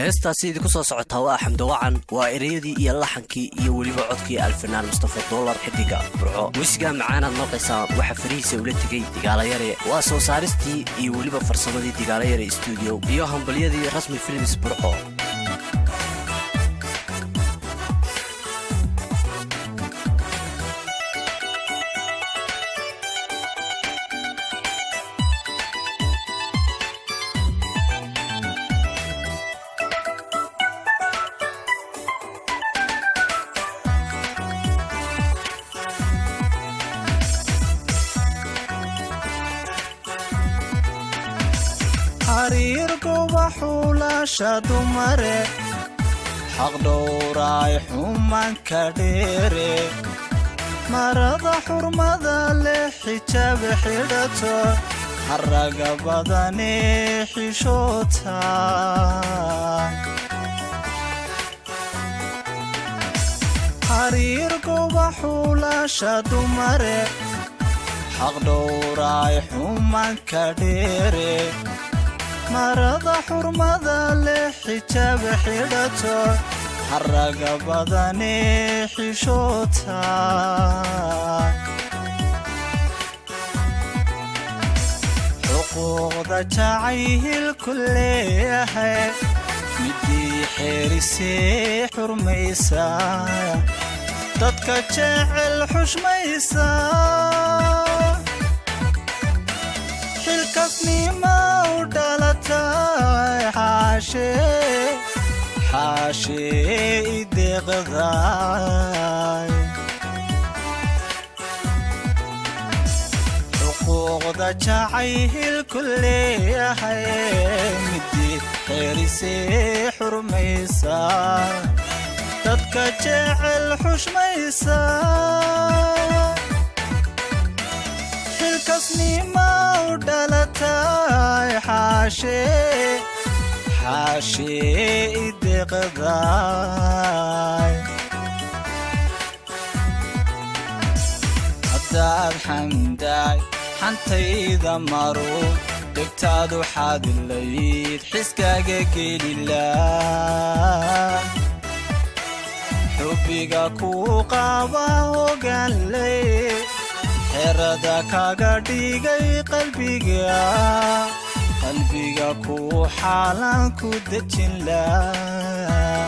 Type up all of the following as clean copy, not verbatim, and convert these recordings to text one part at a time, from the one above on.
heestaasi idinku soo socotaa waa xamdo wacan waa ereyadii iyo laxankii iyo weliba codkii alfanaan mustafa dollar xidiga burco muusiga macaanaad maqaysaa waxa farihiisa ula tegay digaalayare waa soo saaristii iyo weliba farsamadii digaalayare stuudio iyo hambalyadii rasmi films burco xariirku waxuulasha dumare xaq dhowraay xumanka dheere marada xurmada leh xijaab xidhato xaraga badane xishoota xariirku waxuulasha dumare xaq dhowraay xumanka dheere marada xurmada leh xijaab xidhato xaraga badane xishoota xuquuqda jacaylku leeyahay midii xeerisee xurmaysa dadka jecel xushmaysa xilkasnima u dhalatay xaashee ideeqday xuquuqda jacaylku leeyahay midii xeerisee xurmaysa dadka jecel xushmaysa xilkasnima u dhalatay xaashee ideeqday haddaad xamdaay xantayda maro dhegtaadu xaadilayd xiskaaga gelilaa xubbiga kuu qaba ogaanley xerada kaga dhigay qalbiga kuu xaalan ku dejin laa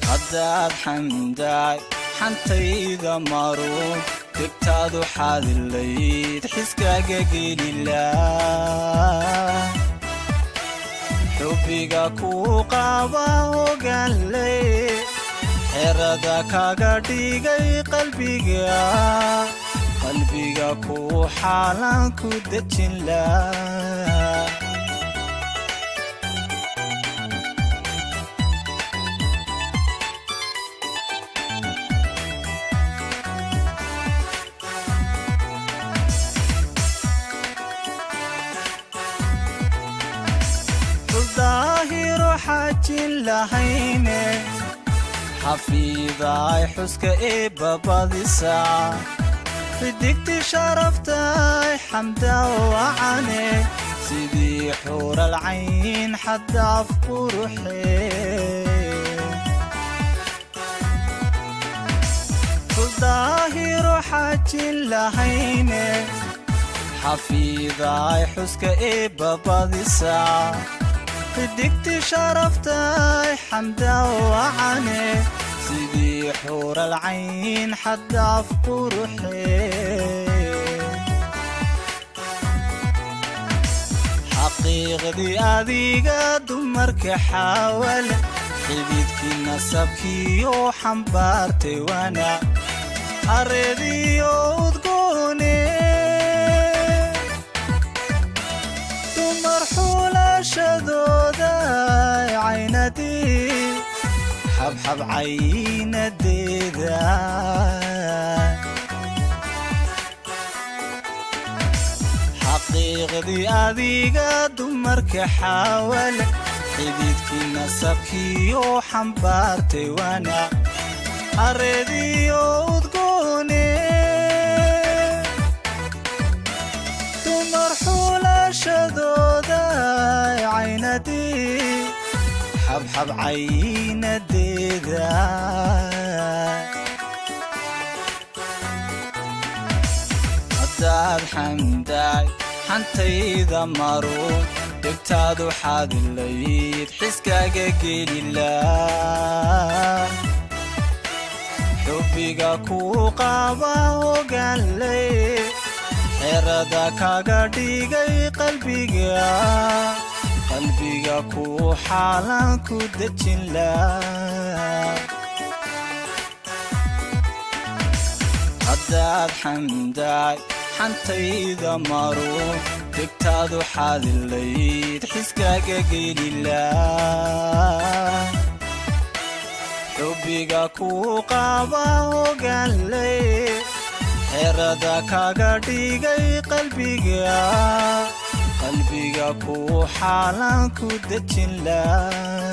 haddaad xamdaay xantayda maro degtaadu xaadilayd xiskaaga gelilaa xubbiga kuu qaba ogaanley xerada kaga dhigay qalbiga kuu xaalan ku dejin laa daahiro xajin lahayne xafiidaay xuska eebbabadisa xidigti sharaftay xamda wacane sidii xuural cayn xadaaf quruxee daahiro xajin lahayne xafiidaay xuska eebbabadisa xidigti sharaftay xamda wacane sidii xuural cayn xadaaf quruxee xaqiiqdii adiga dumarka xaawal xididkii nasabkiiyo xambaartay wana xareediyo udgoone dumar xulashadooda caynadii xabxab caynadeeda xaqiiqdii adiga dumarka xaawal xididkii nasabkiiyo xambaartay wana xareediyo udgoone dumar xulashadooda cayinadii xabxab cayinadeeda haddaad xamdaay xantayda maruun dhegtaadu xaadilayd xiskaaga gelilaa xubbiga kuu qaba ogaanlay xerada kaga dhigay qalbiga kuu xaalan ku dejin laa haddaad xamdaay xantayda maruun dhegtaadu xaadilayd xiskaaga gelilaa xubbiga kuu qaba ogaanlay xerada kaga dhigay qalbiga kuu xaalan ku dejin laa